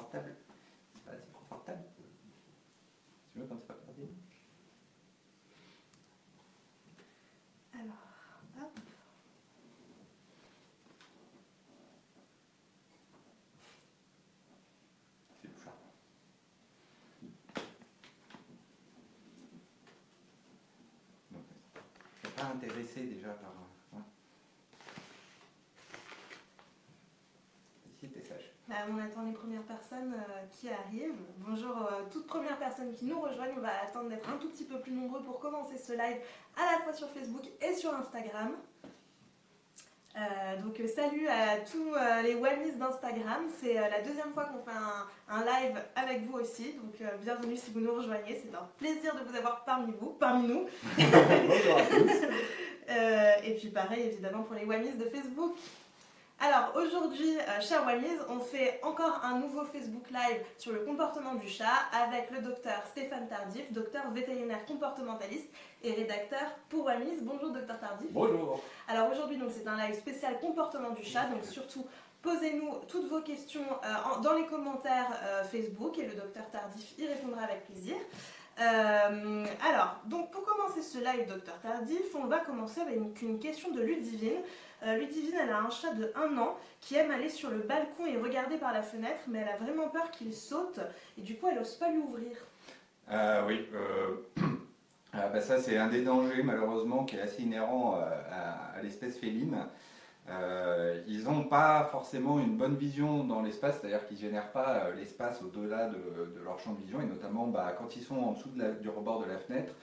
confortable. C'est pas assez confortable. C'est mieux quand c'est pas confortable. Alors, hop. C'est le chat. Donc, je ne suis pas intéressé déjà par... Hein. Ici, t'es sage. On attend les premières personnes qui arrivent. Bonjour toutes premières personnes qui nous rejoignent. On va attendre d'être un tout petit peu plus nombreux pour commencer ce live à la fois sur Facebook et sur Instagram. Donc salut à tous les Whammies d'Instagram. C'est la deuxième fois qu'on fait un live avec vous aussi. Donc bienvenue si vous nous rejoignez. C'est un plaisir de vous avoir parmi nous. Bonjour à tous. Et puis pareil évidemment pour les Whammies de Facebook. Alors aujourd'hui, chers Whammies, on fait encore un nouveau Facebook Live sur le comportement du chat avec le docteur Stéphane Tardif, docteur vétérinaire comportementaliste et rédacteur pour Whammies. Bonjour docteur Tardif. Bonjour. Alors aujourd'hui, c'est un live spécial comportement du chat, donc surtout posez-nous toutes vos questions dans les commentaires Facebook et le docteur Tardif y répondra avec plaisir. Alors, donc pour commencer ce live docteur Tardif, on va commencer avec une question de Ludivine. Ludivine, elle a un chat de 1 an qui aime aller sur le balcon et regarder par la fenêtre, mais elle a vraiment peur qu'il saute et du coup elle n'ose pas lui ouvrir. Oui, bah ça c'est un des dangers malheureusement qui est assez inhérent à l'espèce féline. Ils n'ont pas forcément une bonne vision dans l'espace, c'est-à-dire qu'ils ne génèrent pas l'espace au-delà de leur champ de vision, et notamment quand ils sont en dessous du rebord de la fenêtre,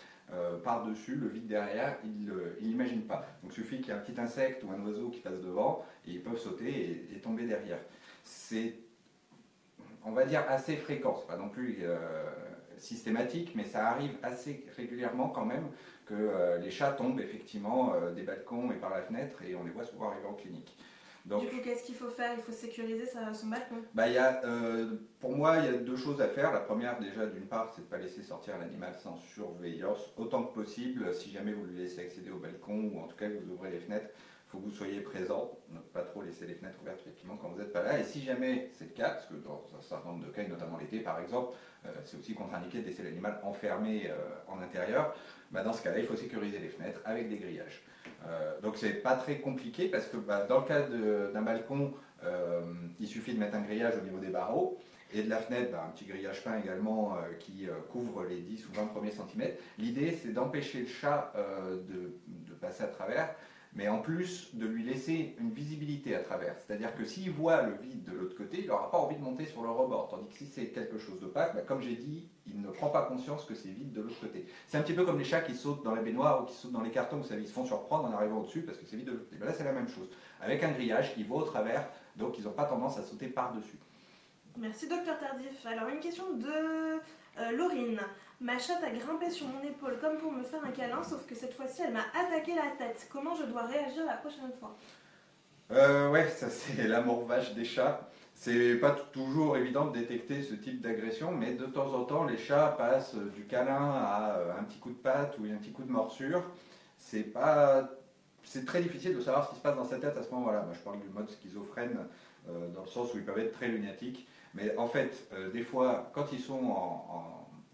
par-dessus, le vide derrière, ils n'imaginent pas. Donc il suffit qu'il y ait un petit insecte ou un oiseau qui passe devant, et ils peuvent sauter et tomber derrière. C'est, on va dire, assez fréquent, c'est pas non plus systématique, mais ça arrive assez régulièrement quand même que les chats tombent effectivement des balcons et par la fenêtre, et on les voit souvent arriver en clinique. Donc, du coup, qu'est-ce qu'il faut faire? Il faut sécuriser son balcon. Bah, pour moi, il y a 2 choses à faire. La première, déjà, d'une part, c'est de ne pas laisser sortir l'animal sans surveillance autant que possible. Si jamais vous le laissez accéder au balcon, ou en tout cas que vous ouvrez les fenêtres, il faut que vous soyez présent. Ne pas trop laisser les fenêtres ouvertes effectivement quand vous n'êtes pas là. Et si jamais c'est le cas, parce que dans un certain nombre de cas, et notamment l'été par exemple, c'est aussi contre-indiqué de laisser l'animal enfermé en intérieur, bah, dans ce cas-là, il faut sécuriser les fenêtres avec des grillages. Donc c'est pas très compliqué parce que dans le cas d'un balcon, il suffit de mettre un grillage au niveau des barreaux et de la fenêtre, un petit grillage fin également qui couvre les 10 ou 20 premiers centimètres. L'idée c'est d'empêcher le chat de passer à travers, mais en plus de lui laisser une visibilité à travers. C'est-à-dire que s'il voit le vide de l'autre côté, il n'aura pas envie de monter sur le rebord. Tandis que si c'est quelque chose d'opaque, comme j'ai dit, il ne prend pas conscience que c'est vide de l'autre côté. C'est un petit peu comme les chats qui sautent dans la baignoire ou qui sautent dans les cartons, vous savez, ils se font surprendre en arrivant au-dessus parce que c'est vide de l'autre côté. Là c'est la même chose. Avec un grillage, ils voient au travers, donc ils n'ont pas tendance à sauter par-dessus. Merci docteur Tardif. Alors une question de Laurine. Ma chatte a grimpé sur mon épaule comme pour me faire un câlin, sauf que cette fois-ci elle m'a attaqué la tête. Comment je dois réagir la prochaine fois? Ouais, ça c'est l'amour vache des chats. C'est pas toujours évident de détecter ce type d'agression, mais de temps en temps les chats passent du câlin à un petit coup de patte ou un petit coup de morsure. C'est très difficile de savoir ce qui se passe dans sa tête à ce moment-là. Moi je parle du mode schizophrène dans le sens où ils peuvent être très lunatiques. Mais en fait, des fois, quand ils sont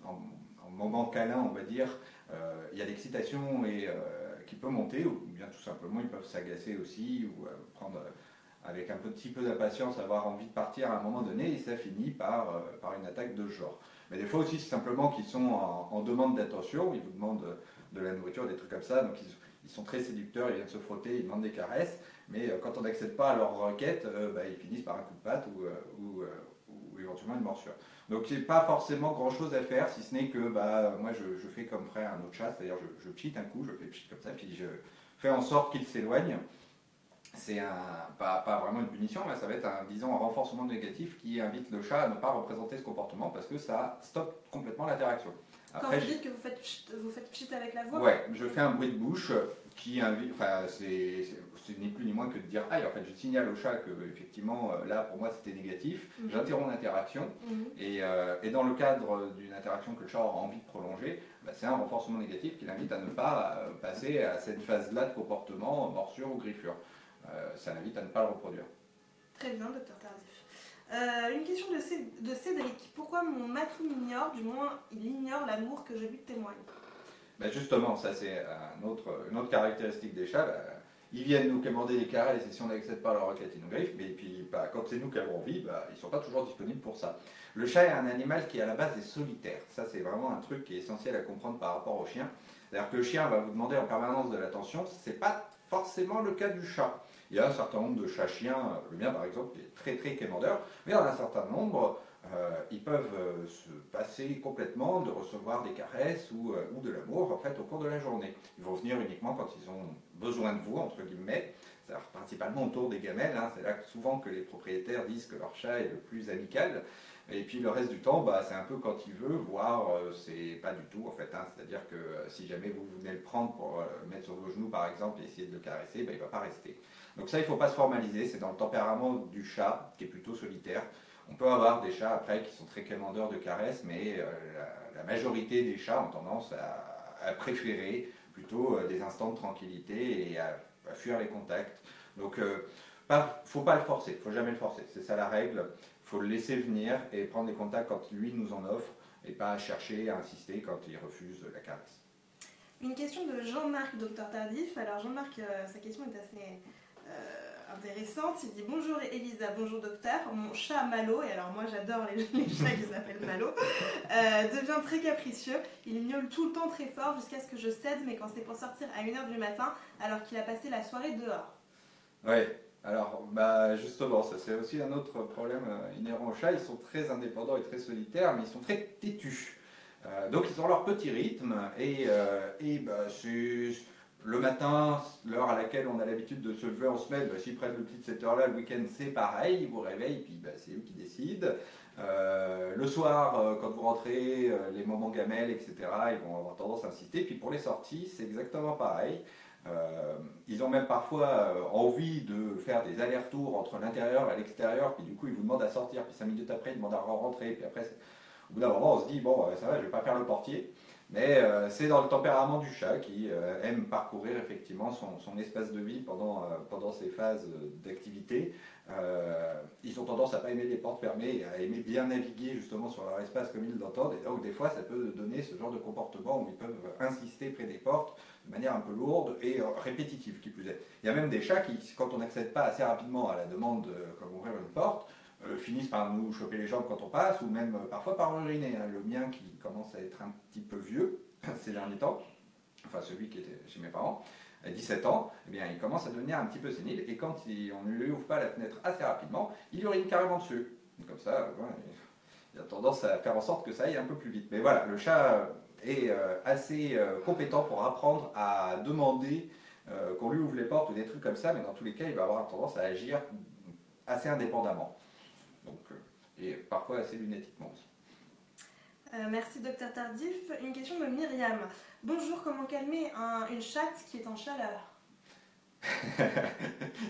en moment câlin, on va dire, il y a l'excitation qui peut monter, ou bien tout simplement ils peuvent s'agacer aussi, ou prendre avec un petit peu d'impatience, avoir envie de partir à un moment donné, et ça finit par une attaque de ce genre. Mais des fois aussi, c'est simplement qu'ils sont en demande d'attention, ils vous demandent de la nourriture, des trucs comme ça, donc ils sont très séducteurs, ils viennent se frotter, ils demandent des caresses, mais quand on n'accède pas à leur requête, ils finissent par un coup de patte ou éventuellement une morsure. Donc il n'y a pas forcément grand chose à faire, si ce n'est que moi je fais comme ferait un autre chat, c'est-à-dire je pchite un coup, je fais pchit comme ça, puis je fais en sorte qu'il s'éloigne. C'est pas vraiment une punition, mais ça va être disons, un renforcement négatif qui invite le chat à ne pas représenter ce comportement parce que ça stoppe complètement l'interaction. Quand vous dites que vous faites pchit avec la voix? Ouais, je fais un bruit de bouche qui invite, c'est ni plus ni moins que de dire aïe, en fait je signale au chat que effectivement là pour moi c'était négatif, j'interromps l'interaction et dans le cadre d'une interaction que le chat aura envie de prolonger, c'est un renforcement négatif qui l'invite à ne pas passer à cette phase-là de comportement, morsure ou griffure. Ça l'invite à ne pas le reproduire. Très bien, docteur Tardif. Une question de Cédric. Pourquoi mon matou m'ignore, du moins il ignore l'amour que je lui témoigne? Ben justement, ça c'est une autre caractéristique des chats. Ils viennent nous commander des caresses et si on n'accepte pas leur requête, ils nous griffent. Mais puis quand c'est nous qui avons envie, ils ne sont pas toujours disponibles pour ça. Le chat est un animal qui à la base est solitaire. Ça c'est vraiment un truc qui est essentiel à comprendre par rapport au chien. C'est-à-dire que le chien va vous demander en permanence de l'attention. Ce n'est pas forcément le cas du chat. Il y a un certain nombre de chats-chiens, le mien par exemple, qui est très très quémandeur, mais il y en a un certain nombre, ils peuvent se passer complètement de recevoir des caresses ou de l'amour en fait au cours de la journée. Ils vont venir uniquement quand ils ont besoin de vous, entre guillemets, c'est-à-dire principalement autour des gamelles, hein. C'est là que souvent que les propriétaires disent que leur chat est le plus amical. Et puis le reste du temps, c'est un peu quand il veut, voire c'est pas du tout en fait, hein. C'est-à-dire que si jamais vous venez le prendre pour le mettre sur vos genoux par exemple et essayer de le caresser, il ne va pas rester. Donc ça, il ne faut pas se formaliser, c'est dans le tempérament du chat, qui est plutôt solitaire. On peut avoir des chats après qui sont très quémandeurs de caresses, mais la majorité des chats ont tendance à préférer plutôt des instants de tranquillité et à fuir les contacts. Donc il ne faut pas le forcer, il ne faut jamais le forcer, c'est ça la règle. Il faut le laisser venir et prendre des contacts quand lui nous en offre et pas chercher à insister quand il refuse la caresse. Une question de Jean-Marc, docteur Tardif. Alors Jean-Marc, sa question est assez intéressante. Il dit: bonjour Elisa, bonjour docteur. Mon chat Malo, et alors moi j'adore les chats qui s'appellent Malo, devient très capricieux. Il miaule tout le temps très fort jusqu'à ce que je cède, mais quand c'est pour sortir à 1h du matin, alors qu'il a passé la soirée dehors. Oui, alors justement, ça c'est aussi un autre problème inhérent aux chats. Ils sont très indépendants et très solitaires, mais ils sont très têtus. Donc ils ont leur petit rythme et c'est le matin, l'heure à laquelle on a l'habitude de se lever en semaine, s'ils prennent le petit de cette heure-là, le week-end c'est pareil, ils vous réveillent, puis c'est eux qui décident. Le soir, quand vous rentrez, les moments gamelles, etc., ils vont avoir tendance à insister. Puis pour les sorties, c'est exactement pareil. Ils ont même parfois envie de faire des allers-retours entre l'intérieur et l'extérieur, puis du coup ils vous demandent à sortir, puis 5 minutes après ils demandent à rentrer, puis après au bout d'un moment on se dit bon ça va, je vais pas faire le portier. Mais c'est dans le tempérament du chat qui aime parcourir effectivement son espace de vie pendant ces phases d'activité. Ils ont tendance à ne pas aimer les portes fermées et à aimer bien naviguer justement sur leur espace comme ils l'entendent. Et donc des fois ça peut donner ce genre de comportement où ils peuvent insister près des portes de manière un peu lourde et répétitive qui plus est. Il y a même des chats qui, quand on n'accède pas assez rapidement à la demande comme ouvrir une porte, finissent par nous choper les jambes quand on passe, ou même parfois par uriner. Hein. Le mien qui commence à être un petit peu vieux ces derniers temps, enfin celui qui était chez mes parents, à 17 ans, eh bien, il commence à devenir un petit peu sénile, et quand on ne lui ouvre pas la fenêtre assez rapidement, il urine carrément dessus. Comme ça, il a tendance à faire en sorte que ça aille un peu plus vite. Mais voilà, le chat est assez compétent pour apprendre à demander qu'on lui ouvre les portes ou des trucs comme ça, mais dans tous les cas, il va avoir tendance à agir assez indépendamment. Donc, et parfois assez lunaticement aussi. Merci docteur Tardif. Une question de Myriam. Bonjour, comment calmer une chatte qui est en chaleur?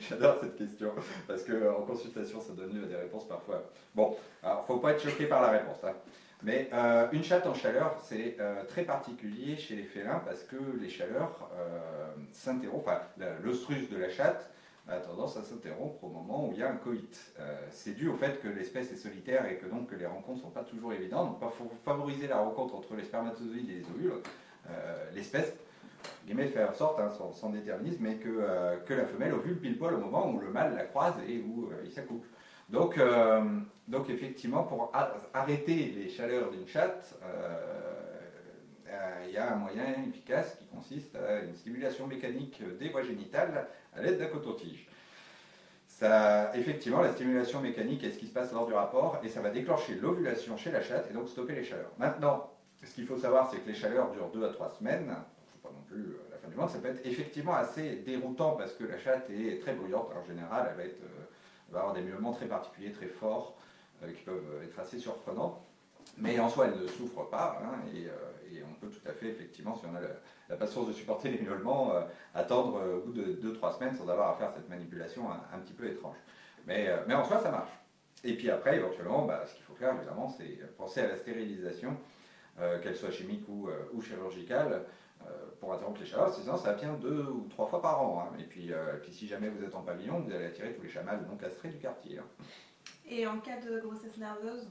J'adore cette question, parce qu'en consultation ça donne lieu à des réponses parfois. Bon, alors faut pas être choqué par la réponse, hein. Mais une chatte en chaleur, c'est très particulier chez les félins, parce que les chaleurs s'interrompent, enfin l'oestrus de la chatte a tendance à s'interrompre au moment où il y a un coït. C'est dû au fait que l'espèce est solitaire et que donc que les rencontres ne sont pas toujours évidentes. Donc pour favoriser la rencontre entre les spermatozoïdes et les ovules, l'espèce fait en sorte, hein, sans déterminisme, mais que la femelle ovule pile poil au moment où le mâle la croise et où il s'accouple. Donc effectivement, pour arrêter les chaleurs d'une chatte, il y a un moyen efficace qui consiste à une stimulation mécanique des voies génitales à l'aide d'un coton-tige. Effectivement, la stimulation mécanique est ce qui se passe lors du rapport et ça va déclencher l'ovulation chez la chatte et donc stopper les chaleurs. Maintenant, ce qu'il faut savoir, c'est que les chaleurs durent 2 à 3 semaines. C'est pas non plus la fin du monde. Ça peut être effectivement assez déroutant parce que la chatte est très bruyante. En général, elle va avoir des miaulements très particuliers, très forts, qui peuvent être assez surprenants. Mais en soi, elle ne souffre pas, hein, et on peut tout à fait, effectivement, si on a la patience de supporter les miaulements, attendre au bout de 2-3 semaines sans avoir à faire cette manipulation un petit peu étrange. Mais en soi, ça marche. Et puis après, éventuellement, ce qu'il faut faire, évidemment, c'est penser à la stérilisation, qu'elle soit chimique ou chirurgicale, pour interrompre les chaleurs, sinon ça vient 2 ou 3 fois par an. Hein. Et puis si jamais vous êtes en pavillon, vous allez attirer tous les chamals non castrés du quartier. Hein. Et en cas de grossesse nerveuse?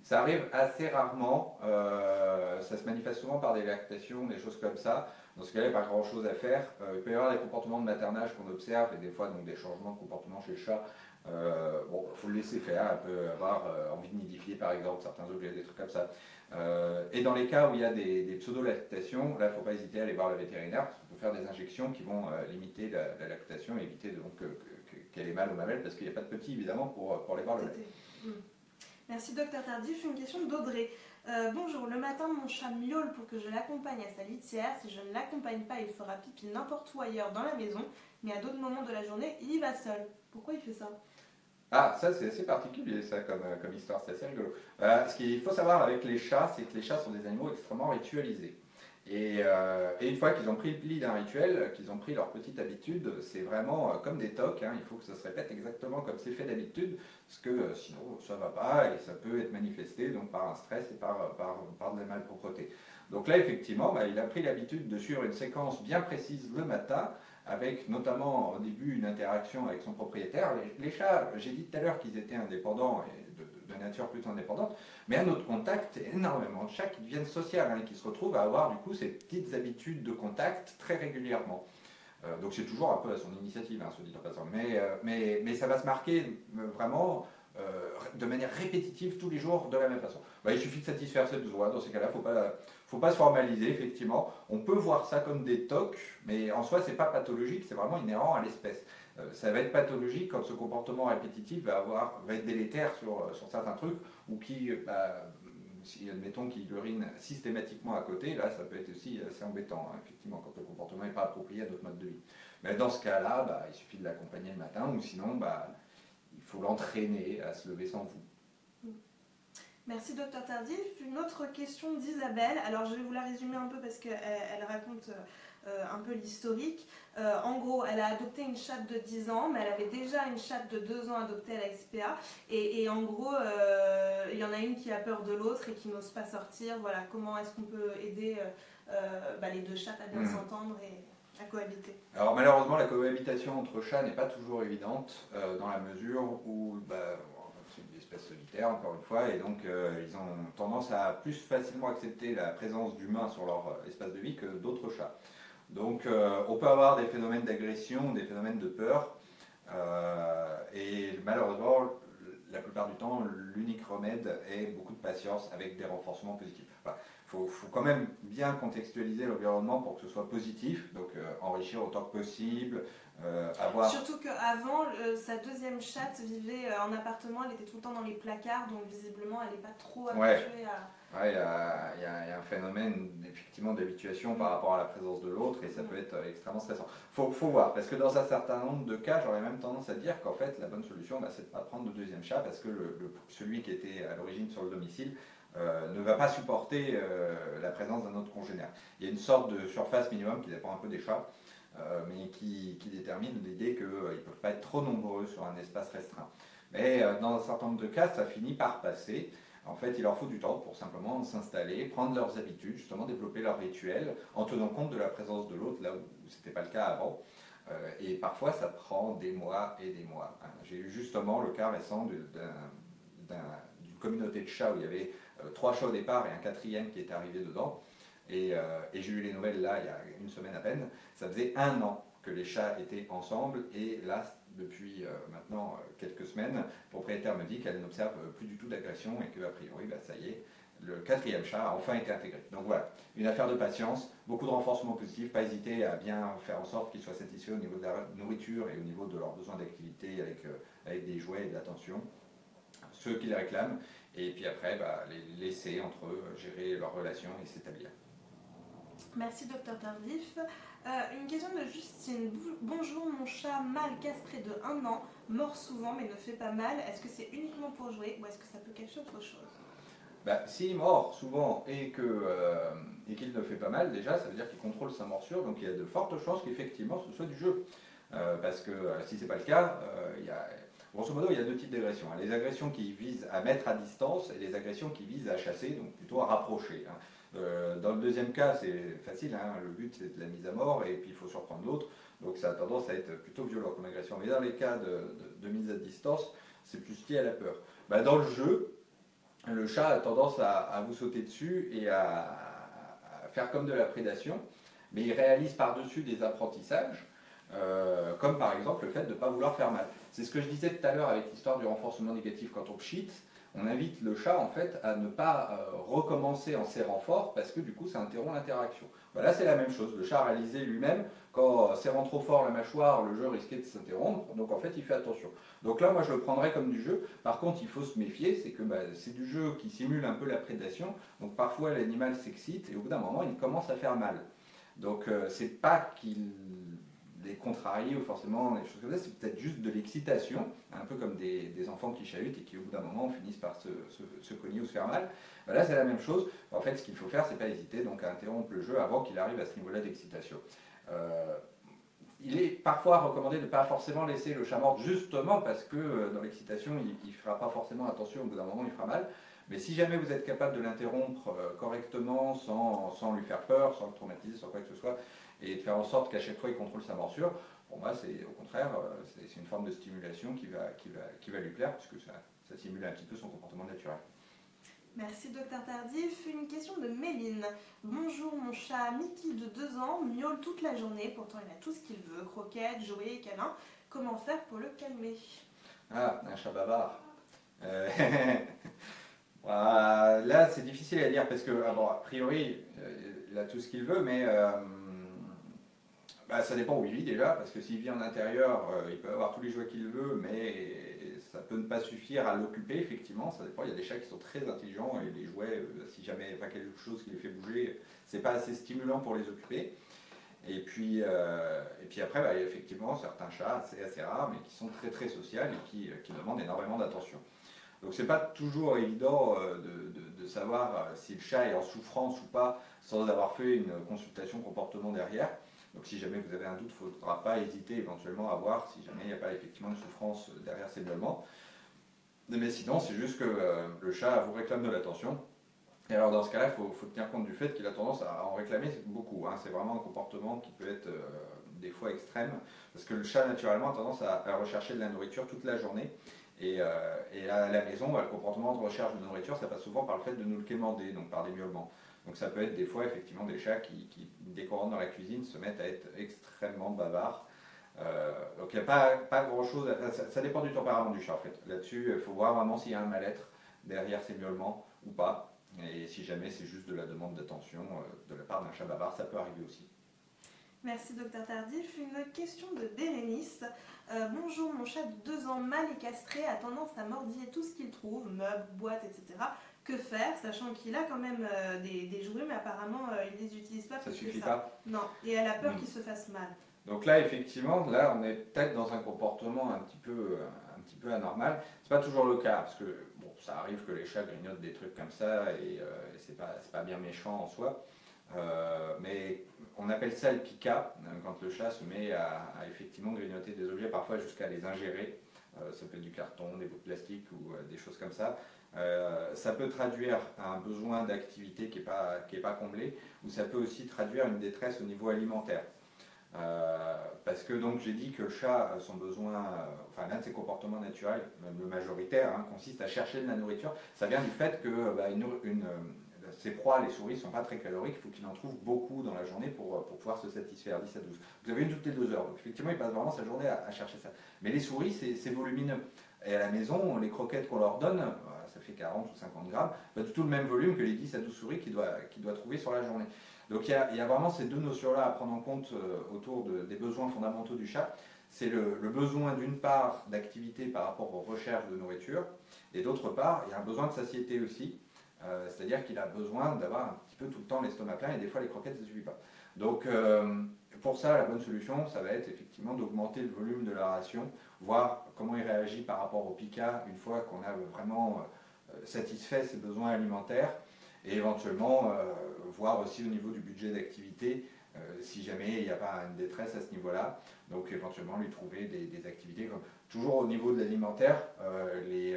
Ça arrive assez rarement, ça se manifeste souvent par des lactations, des choses comme ça. Dans ce cas-là, il n'y a pas grand-chose à faire. Il peut y avoir des comportements de maternage qu'on observe et des fois donc, des changements de comportement chez le chat. Bon, il faut le laisser faire, elle peut avoir envie de nidifier par exemple, certains objets, des trucs comme ça. Et dans les cas où il y a des pseudo-lactations, là il ne faut pas hésiter à aller voir le vétérinaire, parce qu'on peut faire des injections qui vont limiter la lactation et éviter donc, qu'elle ait mal aux mamelles, parce qu'il n'y a pas de petit évidemment pour aller voir le lait. Merci docteur Tardif. Une question d'Audrey. Bonjour, le matin mon chat miaule pour que je l'accompagne à sa litière. Si je ne l'accompagne pas, il fera pipi n'importe où ailleurs dans la maison, mais à d'autres moments de la journée, il y va seul. Pourquoi il fait ça? Ah, ça c'est assez particulier ça comme histoire, c'est assez rigolo. Ce qu'il faut savoir avec les chats, c'est que les chats sont des animaux extrêmement ritualisés. Et une fois qu'ils ont pris le pli d'un rituel, qu'ils ont pris leur petite habitude, c'est vraiment comme des tocs, hein, il faut que ça se répète exactement comme c'est fait d'habitude, parce que sinon ça ne va pas et ça peut être manifesté donc, par un stress et par de la malpropreté. Donc là effectivement, bah, il a pris l'habitude de suivre une séquence bien précise le matin, avec notamment au début une interaction avec son propriétaire. Les chats, j'ai dit tout à l'heure qu'ils étaient indépendants et de nature plutôt indépendante, mais un autre contact, énormément de chats qui deviennent sociaux et qui se retrouvent à avoir du coup ces petites habitudes de contact très régulièrement. Donc c'est toujours un peu à son initiative, hein, se dit en passant, mais ça va se marquer vraiment de manière répétitive tous les jours de la même façon. Bah, il suffit de satisfaire cette besoin, dans ces cas-là, il ne faut pas se formaliser, effectivement. On peut voir ça comme des tocs, mais en soi, ce n'est pas pathologique, c'est vraiment inhérent à l'espèce. Ça va être pathologique quand ce comportement répétitif va être délétère sur certains trucs, ou qui, si admettons qu'il urine systématiquement à côté, là ça peut être aussi assez embêtant, hein, effectivement, quand le comportement n'est pas approprié à notre mode de vie. Mais dans ce cas-là, il suffit de l'accompagner le matin, ou sinon, il faut l'entraîner à se lever sans vous. Merci docteur Tardif. Une autre question d'Isabelle. Alors je vais vous la résumer un peu parce qu'elle raconte un peu l'historique. En gros, elle a adopté une chatte de 10 ans, mais elle avait déjà une chatte de 2 ans adoptée à la SPA. Et en gros, il y en a une qui a peur de l'autre et qui n'ose pas sortir. Voilà, comment est-ce qu'on peut aider les deux chattes à bien s'entendre et à cohabiter? Alors malheureusement, la cohabitation entre chats n'est pas toujours évidente dans la mesure où c'est une espèce solitaire, encore une fois, et donc ils ont tendance à plus facilement accepter la présence d'humains sur leur espace de vie que d'autres chats. Donc on peut avoir des phénomènes d'agression, des phénomènes de peur, et malheureusement, la plupart du temps, l'unique remède est beaucoup de patience avec des renforcements positifs. Il faut quand même bien contextualiser l'environnement pour que ce soit positif, donc enrichir autant que possible, avoir... Surtout qu'avant, sa deuxième chatte vivait en appartement, elle était tout le temps dans les placards, donc visiblement elle n'est pas trop habituée à... Ouais, il y a un phénomène effectivement d'habituation par rapport à la présence de l'autre et ça peut être extrêmement stressant. Faut voir, parce que dans un certain nombre de cas, j'aurais même tendance à dire qu'en fait la bonne solution, c'est de ne pas prendre de deuxième chat parce que celui qui était à l'origine sur le domicile ne va pas supporter la présence d'un autre congénère. Il y a une sorte de surface minimum qui dépend un peu des chats, mais qui détermine l'idée qu'ils ne peuvent pas être trop nombreux sur un espace restreint. Mais dans un certain nombre de cas, ça finit par passer. En fait, il leur faut du temps pour simplement s'installer, prendre leurs habitudes, justement développer leurs rituels, en tenant compte de la présence de l'autre, là où ce n'était pas le cas avant. Et parfois, ça prend des mois et des mois. J'ai eu justement le cas récent d'une communauté de chats où il y avait 3 chats au départ et un 4e qui était arrivé dedans. Et j'ai eu les nouvelles là, il y a une semaine à peine. Ça faisait 1 an que les chats étaient ensemble et là, depuis maintenant quelques semaines, le propriétaire me dit qu'elle n'observe plus du tout d'agression et qu'a priori, ça y est, le 4e chat a enfin été intégré. Donc voilà, une affaire de patience, beaucoup de renforcement positif, pas hésiter à bien faire en sorte qu'ils soient satisfaits au niveau de la nourriture et au niveau de leurs besoins d'activité avec des jouets et de l'attention, ceux qui les réclament, et puis après les laisser entre eux gérer leurs relations et s'établir. Merci docteur Tardif. Une question de Justine. Bonjour, mon chat mâle castré de 1 an, mord souvent mais ne fait pas mal. Est-ce que c'est uniquement pour jouer ou est-ce que ça peut cacher autre chose? S'il mord souvent et qu'il ne fait pas mal, déjà, ça veut dire qu'il contrôle sa morsure, donc il y a de fortes chances qu'effectivement ce soit du jeu. Parce que si ce n'est pas le cas, grosso modo, il y a 2 types d'agressions. Les agressions qui visent à mettre à distance et les agressions qui visent à chasser, donc plutôt à rapprocher. Dans le 2e cas, c'est facile, le but c'est de la mise à mort et puis il faut surprendre l'autre, donc ça a tendance à être plutôt violent comme agression. Mais dans les cas de mise à distance, c'est plus lié à la peur. Bah, dans le jeu, le chat a tendance à vous sauter dessus et à faire comme de la prédation, mais il réalise par-dessus des apprentissages, comme par exemple le fait de ne pas vouloir faire mal. C'est ce que je disais tout à l'heure avec l'histoire du renforcement négatif quand on cheat. On invite le chat en fait à ne pas recommencer en serrant fort parce que du coup ça interrompt l'interaction. Voilà, c'est la même chose. Le chat a réalisé lui-même qu'en serrant trop fort la mâchoire, le jeu risquait de s'interrompre. Donc en fait, il fait attention. Donc là, moi, je le prendrais comme du jeu. Par contre, il faut se méfier, c'est que c'est du jeu qui simule un peu la prédation. Donc parfois, l'animal s'excite et au bout d'un moment, il commence à faire mal. Donc c'est pas qu'il est contrarié ou forcément des choses comme ça, c'est peut-être juste de l'excitation, un peu comme des enfants qui chahutent et qui au bout d'un moment finissent par se cogner ou se faire mal. Là, c'est la même chose. En fait, ce qu'il faut faire, c'est pas hésiter donc à interrompre le jeu avant qu'il arrive à ce niveau-là d'excitation. Il est parfois recommandé de ne pas forcément laisser le chat mordre justement parce que dans l'excitation, il ne fera pas forcément attention, au bout d'un moment, il fera mal. Mais si jamais vous êtes capable de l'interrompre correctement, sans lui faire peur, sans le traumatiser, sans quoi que ce soit, et de faire en sorte qu'à chaque fois il contrôle sa morsure, pour moi, c'est au contraire, c'est une forme de stimulation qui va lui plaire, puisque ça simule un petit peu son comportement naturel. Merci Docteur Tardif. Une question de Méline. Bonjour, mon chat Mickey de 2 ans miaule toute la journée, pourtant il a tout ce qu'il veut, croquettes, jouets, câlins. Comment faire pour le calmer? Ah, un chat bavard. Là, c'est difficile à dire parce que, a priori, il a tout ce qu'il veut, mais ça dépend où il vit déjà, parce que s'il vit en intérieur, il peut avoir tous les jouets qu'il veut, mais ça peut ne pas suffire à l'occuper, effectivement, ça dépend. Il y a des chats qui sont très intelligents et les jouets, si jamais il n'y a pas quelque chose qui les fait bouger, c'est pas assez stimulant pour les occuper. Et puis après, effectivement, certains chats, c'est assez rare, mais qui sont très très sociaux et qui demandent énormément d'attention. Donc c'est pas toujours évident de savoir si le chat est en souffrance ou pas sans avoir fait une consultation comportement derrière. Donc si jamais vous avez un doute, il ne faudra pas hésiter éventuellement à voir si jamais il n'y a pas effectivement de souffrance derrière ces miaulements. Mais sinon, c'est juste que le chat vous réclame de l'attention. Et alors dans ce cas-là, il faut tenir compte du fait qu'il a tendance à en réclamer beaucoup. C'est vraiment un comportement qui peut être des fois extrême, parce que le chat naturellement a tendance à rechercher de la nourriture toute la journée. Et à la maison, le comportement de recherche de nourriture, ça passe souvent par le fait de nous le quémander, donc par des miaulements. Donc ça peut être des fois effectivement des chats qui dès qu'on rentre dans la cuisine, se mettent à être extrêmement bavards. Donc il n'y a pas grand-chose, ça dépend du tempérament du chat en fait. Là-dessus, il faut voir vraiment s'il y a un mal-être derrière ces miaulements ou pas. Et si jamais c'est juste de la demande d'attention de la part d'un chat bavard, ça peut arriver aussi. Merci Docteur Tardif. Une question de Bérénice. Bonjour, mon chat de 2 ans mâle et castré a tendance à mordiller tout ce qu'il trouve, meubles, boîtes, etc. Que faire, sachant qu'il a quand même des jouets, mais apparemment il ne les utilise pas. Ça suffit pas. Non, et elle a peur qu'il se fasse mal. Donc là, effectivement, on est peut-être dans un comportement un petit peu anormal. C'est pas toujours le cas, parce que bon, ça arrive que les chats grignotent des trucs comme ça, et c'est pas bien méchant en soi. Mais on appelle ça le pica, quand le chat se met à effectivement grignoter des objets, parfois jusqu'à les ingérer. Ça peut être du carton, des bouts de plastique ou des choses comme ça. Ça peut traduire un besoin d'activité qui est pas comblé, ou ça peut aussi traduire une détresse au niveau alimentaire. Parce que donc j'ai dit que le chat, son besoin, l'un de ses comportements naturels, même le majoritaire, consiste à chercher de la nourriture. Ça vient du fait que ses proies, les souris, ne sont pas très caloriques, il faut qu'il en trouve beaucoup dans la journée pour pouvoir se satisfaire, 10 à 12. Vous avez une toutes les 2 heures, donc effectivement il passe vraiment sa journée à chercher ça. Mais les souris, c'est volumineux. Et à la maison, les croquettes qu'on leur donne, ça fait 40 ou 50 grammes, pas du tout le même volume que les 10 à 12 souris qu'il doit trouver sur la journée. Donc il y a vraiment ces deux notions-là à prendre en compte autour des besoins fondamentaux du chat. C'est le besoin d'une part d'activité par rapport aux recherches de nourriture, et d'autre part, il y a un besoin de satiété aussi, c'est-à-dire qu'il a besoin d'avoir un petit peu tout le temps l'estomac plein, et des fois les croquettes ne suffisent pas. Donc pour ça, la bonne solution, ça va être effectivement d'augmenter le volume de la ration, voir comment il réagit par rapport au pica une fois qu'on a vraiment satisfait ses besoins alimentaires, et éventuellement voir aussi au niveau du budget d'activité si jamais il n'y a pas une détresse à ce niveau-là. Donc éventuellement lui trouver des activités comme toujours au niveau de l'alimentaire, les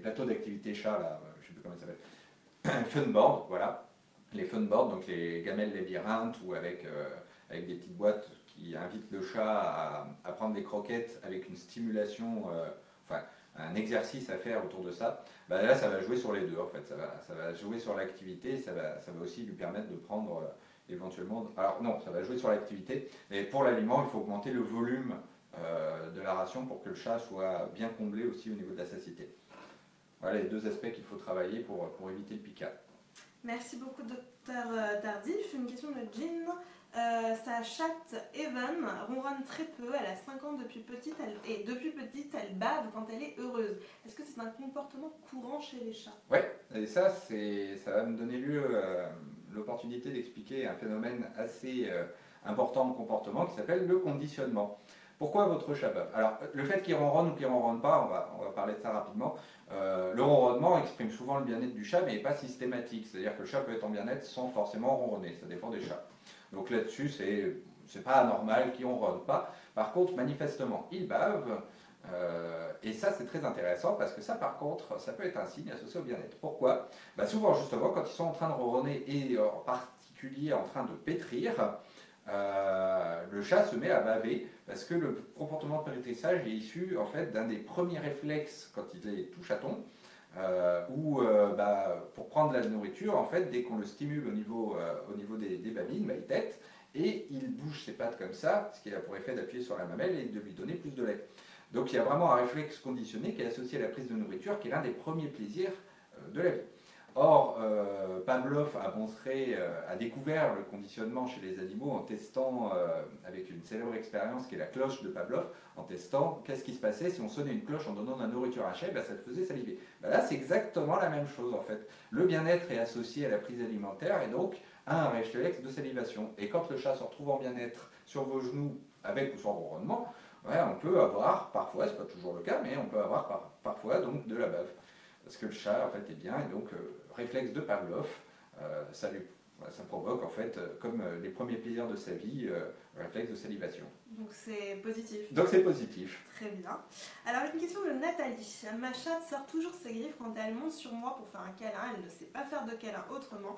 plateaux d'activité chat là, je ne sais plus comment ça s'appelle, funboard, voilà, les funboards, donc les gamelles labyrinthes ou avec des petites boîtes qui invite le chat à prendre des croquettes avec une stimulation, enfin un exercice à faire autour de ça, bah là ça va jouer sur les deux en fait, ça va jouer sur l'activité, ça va aussi lui permettre de prendre éventuellement, alors non, ça va jouer sur l'activité, mais pour l'aliment il faut augmenter le volume de la ration pour que le chat soit bien comblé aussi au niveau de la satiété. Voilà les deux aspects qu'il faut travailler pour éviter le picat. Merci beaucoup, docteur Tardif. Une question de Jean. Sa chatte Evan ronronne très peu, elle a 5 ans depuis petite, et depuis petite elle bave quand elle est heureuse. Est-ce que c'est un comportement courant chez les chats? Oui, et ça va me donner lieu l'opportunité d'expliquer un phénomène assez important de comportement qui s'appelle le conditionnement. Pourquoi votre chat bave? Alors, le fait qu'il ronronne ou qu'il ne ronronne pas, on va parler de ça rapidement. Le ronronnement exprime souvent le bien-être du chat, mais n'est pas systématique. C'est-à-dire que le chat peut être en bien-être sans forcément ronronner, ça dépend des chats. Donc là-dessus, c'est pas anormal qu'il ne ronronne pas. Par contre, manifestement, il bave. Et ça, c'est très intéressant parce que ça, par contre, ça peut être un signe associé au bien-être. Pourquoi? Bah, souvent, justement, quand ils sont en train de ronronner et en particulier en train de pétrir, le chat se met à baver parce que le comportement de pétrissage est issu en fait d'un des premiers réflexes quand il est tout chaton, où pour prendre la nourriture, en fait, dès qu'on le stimule au niveau des babines, bah, il tète et il bouge ses pattes comme ça, ce qui a pour effet d'appuyer sur la mamelle et de lui donner plus de lait. Donc il y a vraiment un réflexe conditionné qui est associé à la prise de nourriture, qui est l'un des premiers plaisirs de la vie. Or, Pavlov a découvert le conditionnement chez les animaux en testant, avec une célèbre expérience qui est la cloche de Pavlov, en testant qu'est-ce qui se passait si on sonnait une cloche en donnant de la nourriture à un chat, ben, ça le faisait saliver. Ben là, c'est exactement la même chose en fait. Le bien-être est associé à la prise alimentaire et donc à un réflexe de salivation. Et quand le chat se retrouve en bien-être sur vos genoux, avec ou sans ronronnement, ouais, on peut avoir parfois, c'est pas toujours le cas, mais on peut avoir parfois donc de la bave. Parce que le chat en fait est bien, et donc réflexe de Pavlov, ça provoque en fait, comme les premiers plaisirs de sa vie, réflexe de salivation. Donc c'est positif. Donc c'est positif. Très bien. Alors une question de Nathalie. Ma chatte sort toujours ses griffes quand elle monte sur moi pour faire un câlin. Elle ne sait pas faire de câlin autrement.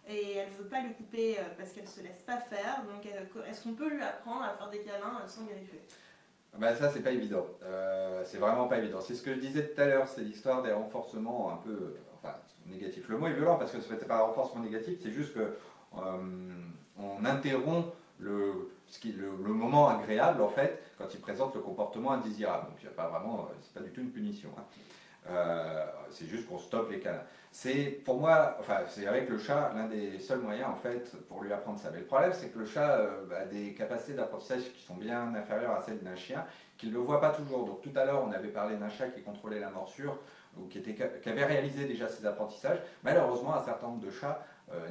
Et elle ne veut pas lui couper parce qu'elle ne se laisse pas faire. Donc est-ce qu'on peut lui apprendre à faire des câlins sans griffer? Ben ça, c'est pas évident. C'est vraiment pas évident. C'est ce que je disais tout à l'heure, c'est l'histoire des renforcements un peu, enfin, négatifs. Le mot est violent parce que ce n'est pas un renforcement négatif, c'est juste que on interrompt le moment agréable en fait quand il présente le comportement indésirable. Donc il n'y a pas vraiment, c'est pas du tout une punition. Hein. C'est juste qu'on stoppe les câlins. C'est pour moi, enfin c'est avec le chat l'un des seuls moyens en fait pour lui apprendre ça. Mais le problème c'est que le chat a des capacités d'apprentissage qui sont bien inférieures à celles d'un chien, qu'il ne le voit pas toujours. Donc tout à l'heure on avait parlé d'un chat qui contrôlait la morsure ou qui avait réalisé déjà ses apprentissages. Malheureusement un certain nombre de chats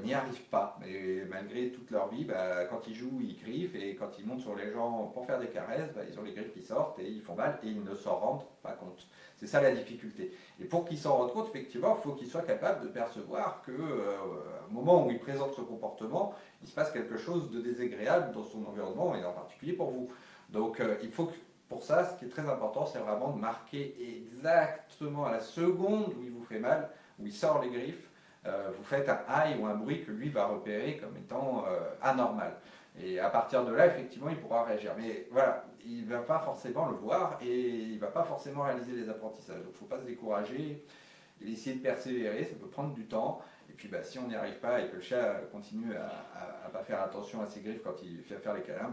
n'y arrivent pas. Et malgré toute leur vie, quand ils jouent, ils griffent et quand ils montent sur les gens pour faire des caresses, ils ont les griffes qui sortent et ils font mal et ils ne s'en rendent pas compte. C'est ça la difficulté. Et pour qu'ils s'en rendent compte, effectivement, il faut qu'ils soient capables de percevoir qu'au moment où ils présentent ce comportement, il se passe quelque chose de désagréable dans son environnement et en particulier pour vous. Donc il faut que, pour ça, ce qui est très important, c'est vraiment de marquer exactement à la seconde où il vous fait mal, où il sort les griffes, vous faites un aïe ou un bruit que lui va repérer comme étant anormal. Et à partir de là, effectivement, il pourra réagir. Mais voilà, il ne va pas forcément le voir et il ne va pas forcément réaliser les apprentissages. Donc il ne faut pas se décourager, et essayer de persévérer, ça peut prendre du temps. Et puis si on n'y arrive pas et que le chat continue à ne pas faire attention à ses griffes quand il fait faire les câlins,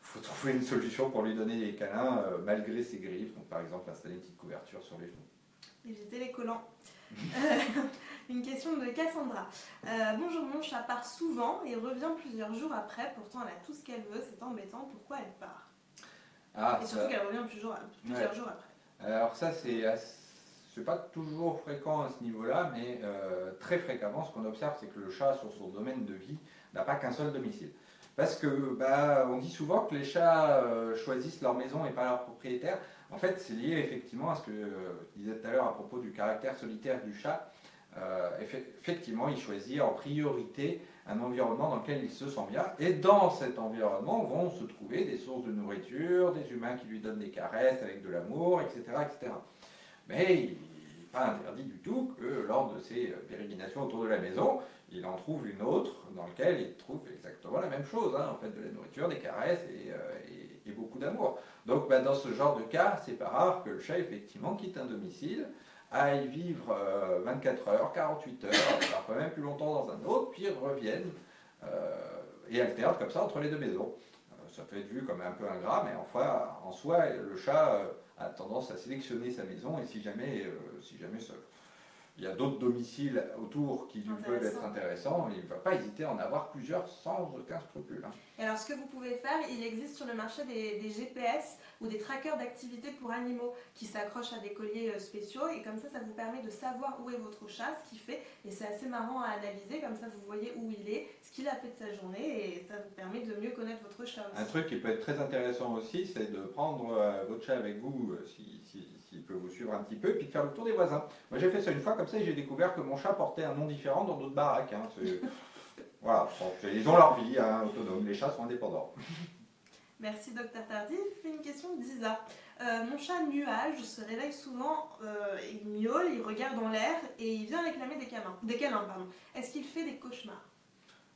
faut trouver une solution pour lui donner les câlins malgré ses griffes. Donc par exemple, installer une petite couverture sur les genoux. Éviter les collants. Une question de Cassandra. Bonjour, mon chat part souvent et revient plusieurs jours après. Pourtant, elle a tout ce qu'elle veut. C'est embêtant. Pourquoi elle part? Et surtout qu'elle revient plusieurs jours après. Alors ça, c'est pas toujours fréquent à ce niveau-là, mais très fréquemment, ce qu'on observe, c'est que le chat, sur son domaine de vie, n'a pas qu'un seul domicile. Parce que on dit souvent que les chats choisissent leur maison et pas leur propriétaire. En fait, c'est lié effectivement à ce que je disais tout à l'heure à propos du caractère solitaire du chat. Effectivement, il choisit en priorité un environnement dans lequel il se sent bien. Et dans cet environnement vont se trouver des sources de nourriture, des humains qui lui donnent des caresses avec de l'amour, etc., etc. Mais pas interdit du tout que lors de ses pérégrinations autour de la maison, il en trouve une autre dans laquelle il trouve exactement la même chose, hein, en fait, de la nourriture, des caresses et beaucoup d'amour. Donc dans ce genre de cas, c'est pas rare que le chat effectivement quitte un domicile, aille vivre 24 heures, 48 heures, parfois même plus longtemps dans un autre, puis revienne et alterne comme ça entre les deux maisons. Ça peut être vu comme un peu ingrat, mais en soi, le chat a tendance à sélectionner sa maison, et si jamais il y a d'autres domiciles autour qui peuvent être intéressants, il ne va pas hésiter à en avoir plusieurs sans aucun scrupule. Hein. Et alors, ce que vous pouvez faire, il existe sur le marché des GPS ou des trackers d'activité pour animaux qui s'accrochent à des colliers spéciaux, et comme ça vous permet de savoir où est votre chat, ce qu'il fait, et c'est assez marrant à analyser, comme ça vous voyez où il est, ce qu'il a fait de sa journée, et ça vous permet de mieux connaître votre chat aussi. Un truc qui peut être très intéressant aussi, c'est de prendre votre chat avec vous, s'il peut vous suivre un petit peu, et puis de faire le tour des voisins. Moi j'ai fait ça une fois comme ça, et j'ai découvert que mon chat portait un nom différent dans d'autres baraques. Hein. Voilà, ils ont leur vie hein, autonome, les chats sont indépendants. Merci Docteur Tardif. Une question d'Isa. Mon chat nuage se réveille souvent, il miaule, il regarde en l'air et il vient réclamer des câlins. Est-ce qu'il fait des cauchemars?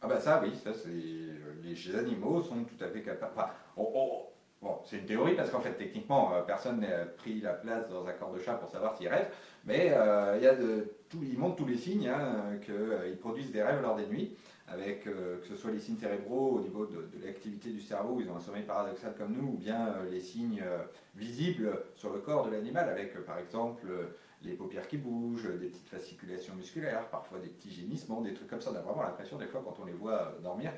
Ah bah ça oui, ça c'est les animaux sont tout à fait capables. Enfin, bon, c'est une théorie parce qu'en fait techniquement personne n'a pris la place dans un corps de chat pour savoir s'il rêve, mais il montre tous les signes hein, qu'ils produisent des rêves lors des nuits, avec que ce soit les signes cérébraux au niveau de l'activité du cerveau, ils ont un sommeil paradoxal comme nous, ou bien les signes visibles sur le corps de l'animal, avec par exemple les paupières qui bougent, des petites fasciculations musculaires, parfois des petits gémissements, des trucs comme ça. On a vraiment l'impression des fois quand on les voit dormir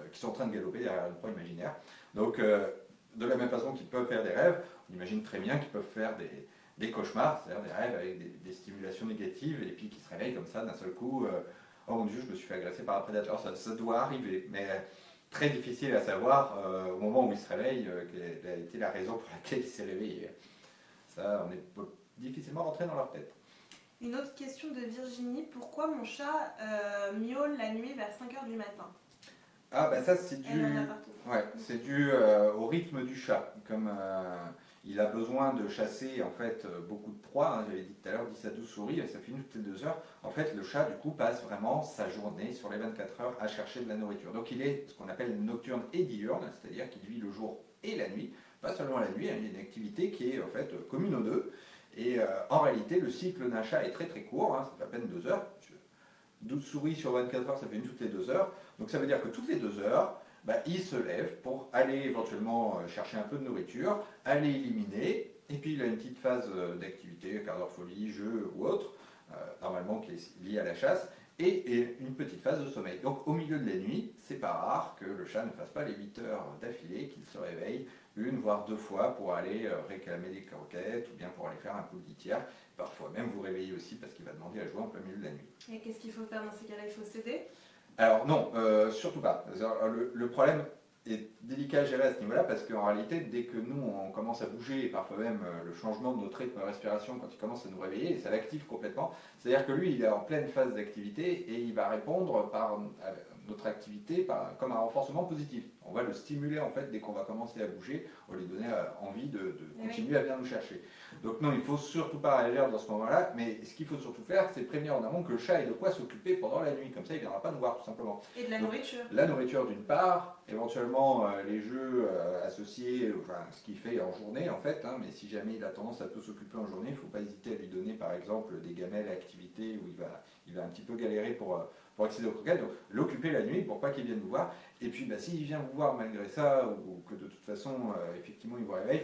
qu'ils sont en train de galoper derrière une proie imaginaire. Donc de la même façon qu'ils peuvent faire des rêves, on imagine très bien qu'ils peuvent faire des cauchemars, c'est-à-dire des rêves avec des stimulations négatives et puis qui se réveillent comme ça d'un seul coup. Oh mon Dieu, je me suis fait agresser par un prédateur, ça doit arriver, mais très difficile à savoir au moment où il se réveille quelle a été la raison pour laquelle il s'est réveillé. Ça, peut difficilement rentrer dans leur tête. Une autre question de Virginie, pourquoi mon chat miaule la nuit vers 5h du matin? Ah bah ça c'est dû au rythme du chat, comme il a besoin de chasser en fait beaucoup de proies, hein, j'avais dit tout à l'heure 10 à 12 souris, ça finit toutes les 2 heures. En fait le chat du coup passe vraiment sa journée sur les 24 heures à chercher de la nourriture. Donc il est ce qu'on appelle nocturne et diurne, c'est-à-dire qu'il vit le jour et la nuit, pas seulement la nuit, hein, il y a une activité qui est en fait commune aux deux. Et en réalité le cycle d'un chat est très très court, hein, ça fait à peine 2 heures. 12 souris sur 24 heures, ça fait une toutes les 2 heures. Donc ça veut dire que toutes les 2 heures, il se lève pour aller éventuellement chercher un peu de nourriture, aller éliminer, et puis il a une petite phase d'activité, quart d'heure folie, jeu ou autre, normalement qui est liée à la chasse, et une petite phase de sommeil. Donc au milieu de la nuit, c'est pas rare que le chat ne fasse pas les 8 heures d'affilée, qu'il se réveille une voire 2 fois pour aller réclamer des croquettes ou bien pour aller faire un coup de litière. Parfois même vous réveillez aussi parce qu'il va demander à jouer en plein milieu de la nuit. Et qu'est-ce qu'il faut faire dans ces cas-là? Il faut céder? Alors non, surtout pas. Le problème est délicat à gérer à ce niveau-là parce qu'en réalité, dès que nous on commence à bouger, et parfois même le changement de notre rythme de respiration, quand il commence à nous réveiller, ça l'active complètement. C'est-à-dire que lui, il est en pleine phase d'activité et il va répondre par notre activité comme un renforcement positif. On va le stimuler en fait dès qu'on va commencer à bouger, on lui donner envie de continuer à venir nous chercher. Donc non, il ne faut surtout pas réagir dans ce moment-là, mais ce qu'il faut surtout faire, c'est prévenir en amont que le chat ait de quoi s'occuper pendant la nuit, comme ça il ne viendra pas nous voir tout simplement. Et de la nourriture. La nourriture d'une part, éventuellement les jeux associés, enfin ce qu'il fait en journée en fait, hein, mais si jamais il a tendance à peu s'occuper en journée, il ne faut pas hésiter à lui donner par exemple des gamelles activités où il va un petit peu galérer pour accéder aux croquettes, donc l'occuper la nuit pour pas qu'il vienne nous voir. Et puis s'il vient vous voir malgré ça, ou que de toute façon effectivement il vous réveille,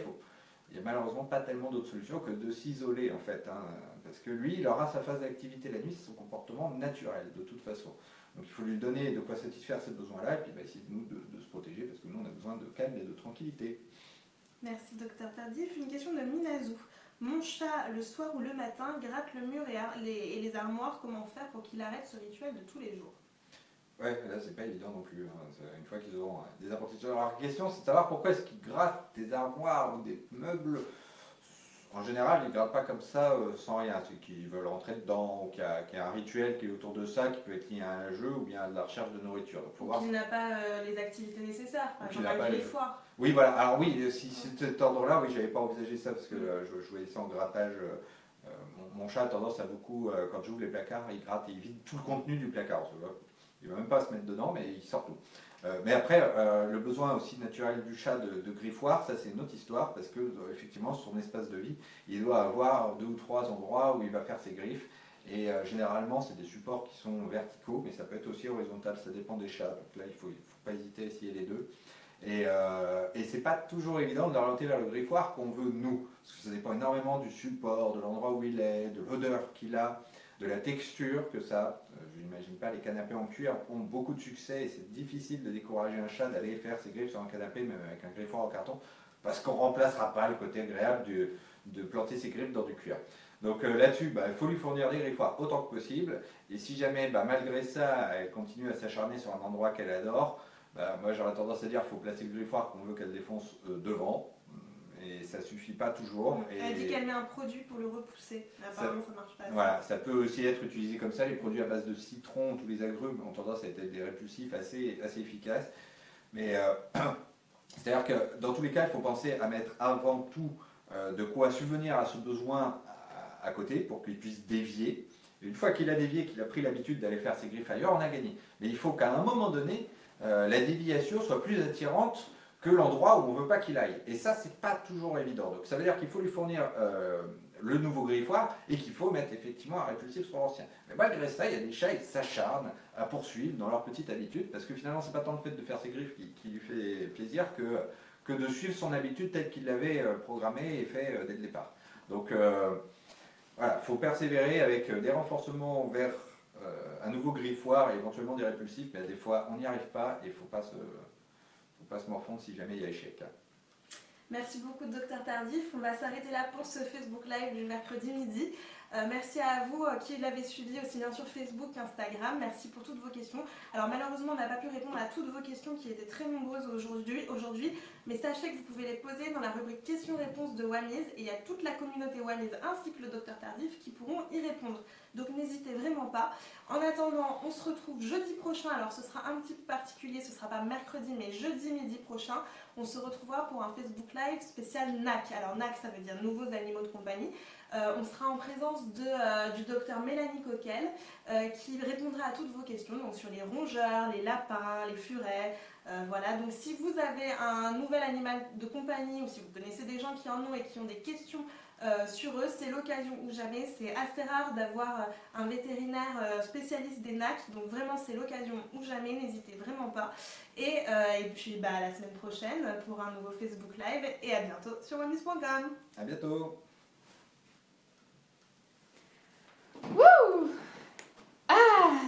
il n'y a malheureusement pas tellement d'autres solutions que de s'isoler en fait, hein, parce que lui il aura sa phase d'activité la nuit, c'est son comportement naturel de toute façon. Donc il faut lui donner de quoi satisfaire ses besoins-là, et puis essayer de se protéger, parce que nous on a besoin de calme et de tranquillité. Merci Docteur Tardif. Une question de Minazou. Mon chat, le soir ou le matin, gratte le mur et les armoires. Comment faire pour qu'il arrête ce rituel de tous les jours? Ouais, là c'est pas évident non plus. Hein. Une fois qu'ils auront des apprentissages. Alors la question c'est de savoir pourquoi est-ce qu'ils grattent des armoires ou des meubles. En général, ils ne grattent pas comme ça sans rien. C'est qu'ils veulent rentrer dedans, ou qu'il y a un rituel qui est autour de ça, qui peut être lié à un jeu ou bien à de la recherche de nourriture. Donc, faut voir. Qu'il n'a pas les activités nécessaires, par exemple les foires. Oui, voilà. Alors oui, si c'est cet ordre-là, oui, j'avais pas envisagé ça parce que je voyais ça en grattage. mon chat a tendance à beaucoup, quand j'ouvre les placards, il gratte et il vide tout le contenu du placard. Il ne va même pas se mettre dedans, mais il sort tout. Mais après, le besoin aussi naturel du chat de griffoir, ça c'est une autre histoire, parce que effectivement, son espace de vie, il doit avoir 2 ou 3 endroits où il va faire ses griffes. Et généralement, c'est des supports qui sont verticaux, mais ça peut être aussi horizontal, ça dépend des chats. Donc là, il ne faut pas hésiter à essayer les deux. Et c'est pas toujours évident de l'orienter vers le griffoir qu'on veut nous, parce que ça dépend énormément du support, de l'endroit où il est, de l'odeur qu'il a, de la texture que ça. Je n'imagine pas, les canapés en cuir ont beaucoup de succès et c'est difficile de décourager un chat d'aller faire ses griffes sur un canapé, même avec un griffoir en carton, parce qu'on ne remplacera pas le côté agréable de planter ses griffes dans du cuir. Donc là-dessus, il faut lui fournir des griffoirs autant que possible. Et si jamais, malgré ça, elle continue à s'acharner sur un endroit qu'elle adore, moi j'aurais tendance à dire qu'il faut placer le griffoir qu'on veut qu'elle défonce devant. Et ça ne suffit pas toujours. Elle dit qu'elle met un produit pour le repousser. Mais apparemment, ça ne marche pas. Voilà, ça peut aussi être utilisé comme ça. Les produits à base de citron, tous les agrumes ont tendance à être des répulsifs assez efficaces. Mais c'est-à-dire que dans tous les cas, il faut penser à mettre avant tout de quoi subvenir à ce besoin à côté pour qu'il puisse dévier. Et une fois qu'il a dévié, qu'il a pris l'habitude d'aller faire ses griffes ailleurs, on a gagné. Mais il faut qu'à un moment donné, la déviation soit plus attirante que l'endroit où on ne veut pas qu'il aille. Et ça, c'est pas toujours évident. Donc ça veut dire qu'il faut lui fournir le nouveau griffoir et qu'il faut mettre effectivement un répulsif sur l'ancien. Mais malgré ça, il y a des chats qui s'acharnent à poursuivre dans leur petite habitude, parce que finalement, c'est pas tant le fait de faire ses griffes qui lui fait plaisir que de suivre son habitude telle qu'il l'avait programmée et fait dès le départ. Donc voilà, il faut persévérer avec des renforcements vers un nouveau griffoir et éventuellement des répulsifs, mais des fois, on n'y arrive pas et il ne faut pas se morfondre si jamais il y a échec. Merci beaucoup, Dr Tardif. On va s'arrêter là pour ce Facebook Live du mercredi midi. Merci à vous qui l'avez suivi aussi bien sur Facebook qu'Instagram. Merci pour toutes vos questions. Alors malheureusement, on n'a pas pu répondre à toutes vos questions qui étaient très nombreuses aujourd'hui, mais sachez que vous pouvez les poser dans la rubrique questions-réponses de Wamiz et il y a toute la communauté Wamiz ainsi que le Dr Tardif qui pourront y répondre. Donc n'hésitez vraiment pas. En attendant, on se retrouve jeudi prochain. Alors ce sera un petit peu particulier, ce ne sera pas mercredi mais jeudi midi prochain. On se retrouvera pour un Facebook Live spécial NAC. Alors NAC, ça veut dire Nouveaux Animaux de Compagnie. On sera en présence du docteur Mélanie Coquel qui répondra à toutes vos questions donc sur les rongeurs, les lapins, les furets. Voilà, donc si vous avez un nouvel animal de compagnie ou si vous connaissez des gens qui en ont et qui ont des questions sur eux, c'est l'occasion ou jamais. C'est assez rare d'avoir un vétérinaire spécialiste des NAC, donc vraiment c'est l'occasion ou jamais, n'hésitez vraiment pas. Et puis à la semaine prochaine pour un nouveau Facebook Live et à bientôt sur wamiz.com. À bientôt. Wouh! Ah!